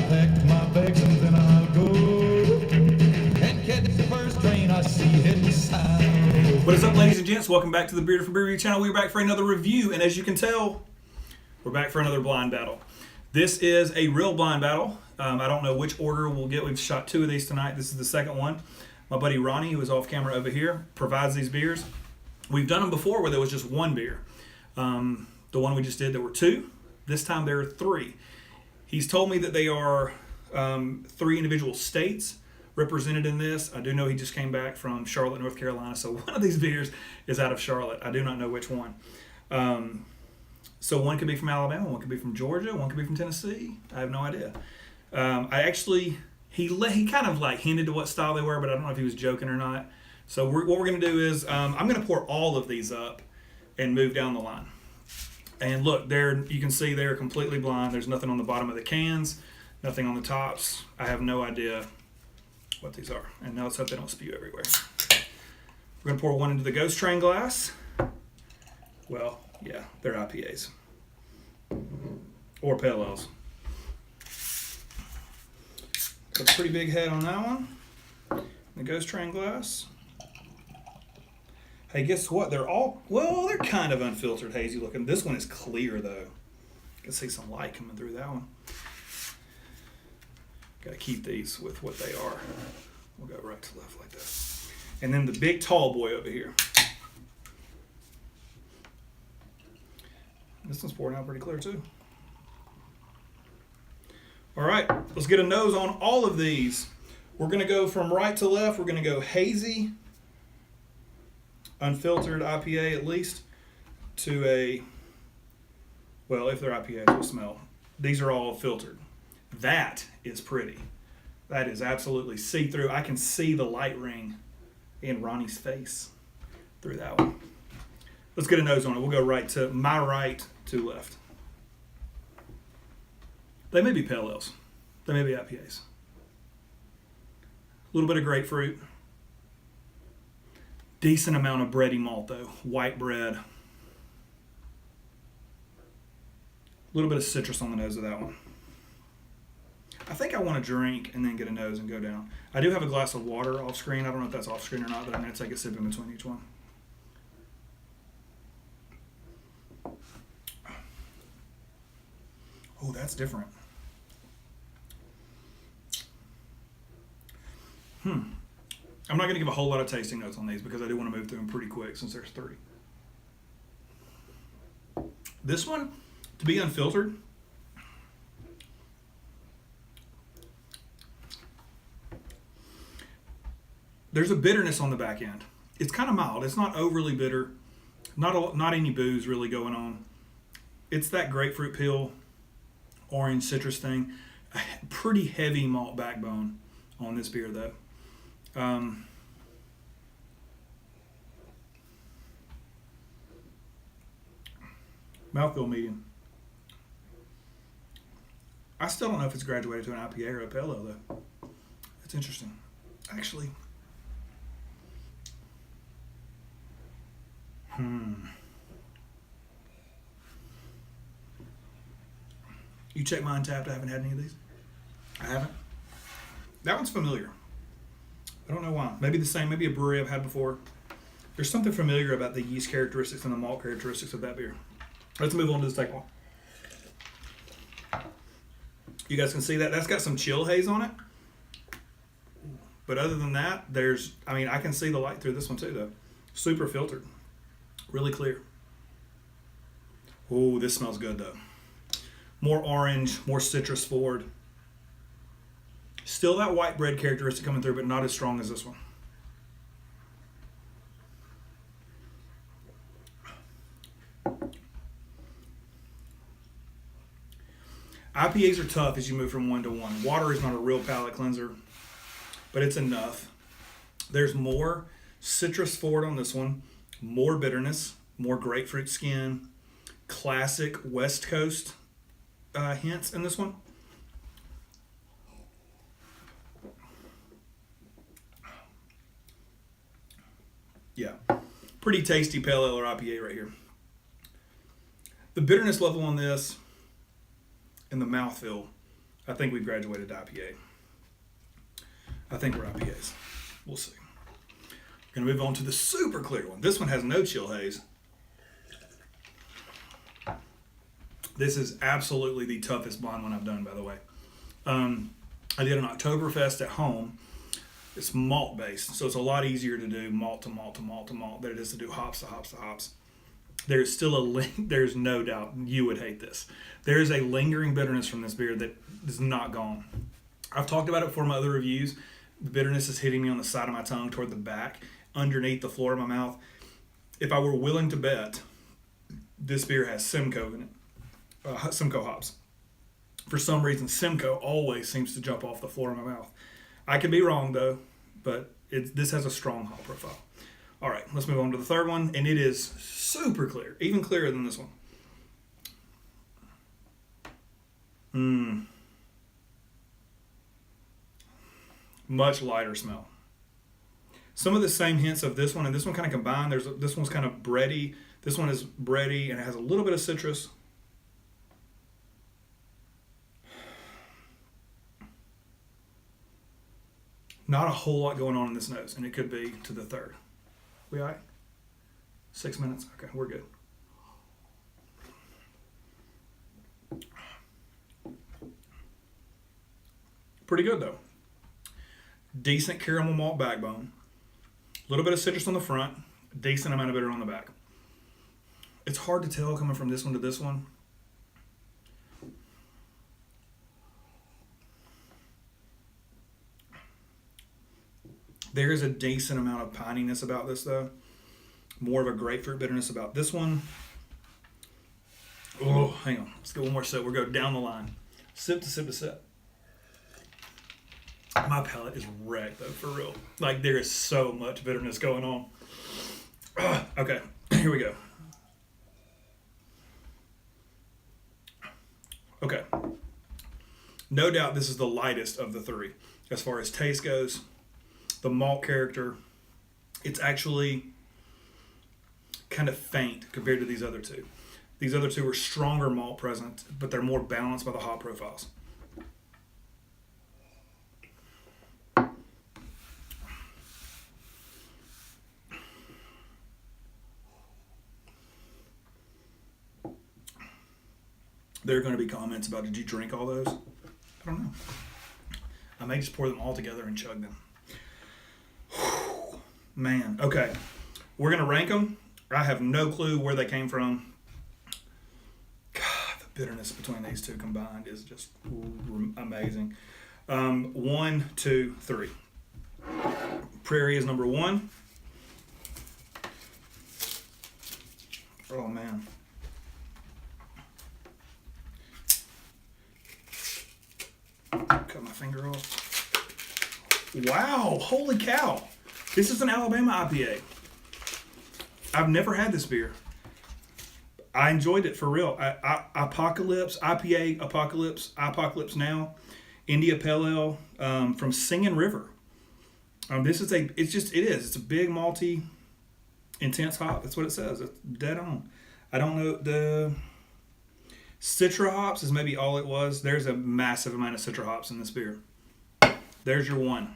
pack my bags and then I'll go and catch the first train I see heading south. What is up, ladies and gents? Welcome back to the Bearded from Beer Review channel. We're back for another review, and as you can tell, we're back for another blind battle. This is a real blind battle. I don't know which order we'll get. We've shot 2 of these tonight. This is the second one. My buddy Ronnie, who is off camera over here, provides these beers. We've done them before where there was just one beer. The one we just did, there were 2. This time there are 3. He's told me that they are 3 individual states represented in this. I do know he just came back from Charlotte, North Carolina, so one of these beers is out of Charlotte. I do not know which one. So one could be from Alabama, one could be from Georgia, one could be from Tennessee. I have no idea. He kind of like hinted to what style they were, but I don't know if he was joking or not. So what we're going to do is I'm going to pour all of these up and move down the line. And look, there you can see they're completely blind. There's nothing on the bottom of the cans, nothing on the tops. I have no idea what these are. And now let's hope they don't spew everywhere. We're going to pour one into the Ghost Train glass. Well, yeah, they're IPAs. Or Pale Ales. Got a pretty big head on that one. The Ghost Train glass. Hey, guess what? They're kind of unfiltered, hazy looking. This one is clear, though. You can see some light coming through that one. Got to keep these with what they are. We'll go right to left like that. And then the big tall boy over here. This one's pouring out pretty clear, too. All right, let's get a nose on all of these. We're going to go from right to left. We're going to go hazy, unfiltered IPA at least, to a, well, if they're IPAs, we'll smell. These are all filtered. That is pretty. That is absolutely see-through. I can see the light ring in Ronnie's face through that one. Let's get a nose on it. We'll go right to my right to left. They may be pale ales. They may be IPAs. A little bit of grapefruit. Decent amount of bready malt though. White bread. A little bit of citrus on the nose of that one. I think I want to drink and then get a nose and go down. I do have a glass of water off screen. I don't know if that's off screen or not, but I'm going to take a sip in between each one. Oh, that's different. I'm not going to give a whole lot of tasting notes on these because I do want to move through them pretty quick since there's 3. This one, to be unfiltered, there's a bitterness on the back end. It's kind of mild. It's not overly bitter. Not any booze really going on. It's that grapefruit peel, orange citrus thing. A pretty heavy malt backbone on this beer though. Mouthfeel medium. I still don't know if it's graduated to an IPA or a Pale Ale though. It's interesting. Actually, You check my Untapped. I haven't had any of these. I haven't. That one's familiar. I don't know why. Maybe the same. Maybe a brewery I've had before. There's something familiar about the yeast characteristics and the malt characteristics of that beer. Let's move on to the second one. You guys can see that. That's got some chill haze on it. But other than that, I can see the light through this one too, though. Super filtered. Really clear. Oh, this smells good, though. More orange, more citrus forward. Still that white bread characteristic coming through, but not as strong as this one. IPAs are tough as you move from one to one. Water is not a real palate cleanser, but it's enough. There's more citrus forward on this one, more bitterness, more grapefruit skin, classic West Coast hints in this one. Yeah, pretty tasty pale ale or IPA right here. The bitterness level on this and the mouthfeel I think we've graduated to IPA. I think we're IPAs. We'll see. We're going to move on to the super clear one. This one has no chill haze. This is absolutely the toughest blonde one I've done, by the way. I did an Oktoberfest at home. It's malt based, so it's a lot easier to do malt to malt to malt to malt than it is to do hops to hops to hops. There's still there's no doubt you would hate this. There is a lingering bitterness from this beer that is not gone. I've talked about it before in my other reviews. The bitterness is hitting me on the side of my tongue toward the back, underneath the floor of my mouth. If I were willing to bet, this beer has Simcoe in it, Simcoe hops. For some reason, Simcoe always seems to jump off the floor of my mouth. I could be wrong, though, but this has a strong hop profile. All right, let's move on to the third one, and it is super clear, even clearer than this one. Much lighter smell. Some of the same hints of this one and this one kind of combined. This one's kind of bready. This one is bready, and it has a little bit of citrus. Not a whole lot going on in this nose, and it could be to the third. We all right? 6 minutes? Okay, we're good. Pretty good, though. Decent caramel malt backbone. A little bit of citrus on the front. Decent amount of bitter on the back. It's hard to tell coming from this one to this one. There is a decent amount of pininess about this, though. More of a grapefruit bitterness about this one. Oh, hang on. Let's get one more sip. We'll go down the line. Sip to sip to sip. My palate is wrecked, though, for real. Like, there is so much bitterness going on. Okay, here we go. Okay. No doubt this is the lightest of the three. As far as taste goes, the malt character, it's actually kind of faint compared to these other two. These other two are stronger malt present, but they're more balanced by the hop profiles. There are going to be comments about, did you drink all those? I don't know. I may just pour them all together and chug them. Man, okay. We're going to rank them. I have no clue where they came from. God, the bitterness between these two combined is just amazing. 1, 2, 3. Prairie is number 1. Oh, man. Cut my finger off. Wow, holy cow. This is an Alabama IPA. I've never had this beer. I enjoyed it for real. Apocalypse, IPA, Apocalypse Now, India Pale Ale from Singing River. It's a big malty, intense hop. That's what it says. It's dead on. I don't know, the Citra hops is maybe all it was. There's a massive amount of Citra hops in this beer. There's your one.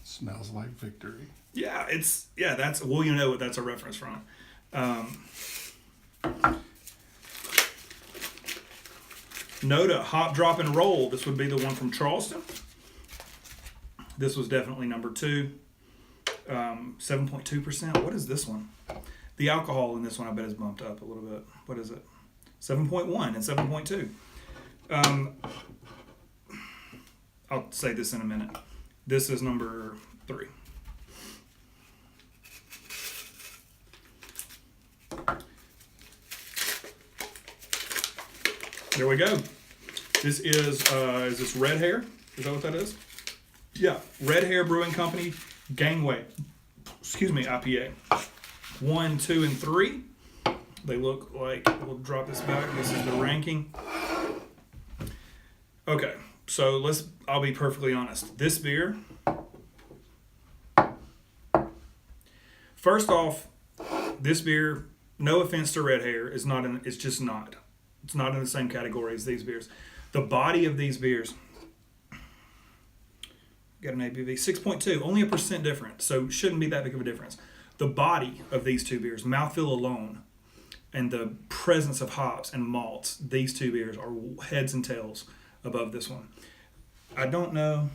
Smells like victory. Yeah, you know what that's a reference from. Noda, Hop, Drop, and Roll. This would be the one from Charleston. This was definitely number 2. 7.2%. What is this one? The alcohol in this one, I bet, is bumped up a little bit. What is it? 7.1 and 7.2. I'll say this in a minute. This is number 3. There we go. This is this Red Hare? Is that what that is? Yeah, Red Hare Brewing Company, Gangway. IPA. 1, 2, and 3. They look like, we'll drop this back. This is the ranking. Okay, so I'll be perfectly honest. This beer, first off, this beer, no offense to Red Hare, it's just not. It's not in the same category as these beers. The body of these beers, got an ABV 6.2, only a % different, so shouldn't be that big of a difference. The body of these two beers, mouthfeel alone, and the presence of hops and malts, these two beers are heads and tails above this one. I don't know.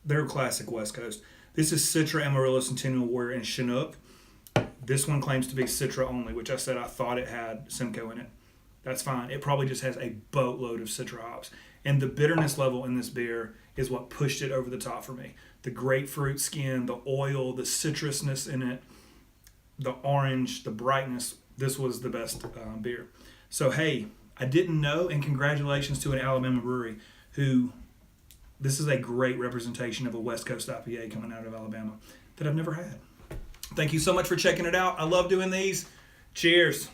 They're classic West Coast. This is Citra, Amarillo, Centennial Warrior, and Chinook. This one claims to be Citra only, which I said I thought it had Simcoe in it. That's fine. It probably just has a boatload of Citra hops. And the bitterness level in this beer is what pushed it over the top for me. The grapefruit skin, the oil, the citrusness in it, the orange, the brightness. This was the best beer. So, hey, I didn't know, and congratulations to an Alabama brewery who, this is a great representation of a West Coast IPA coming out of Alabama that I've never had. Thank you so much for checking it out. I love doing these. Cheers.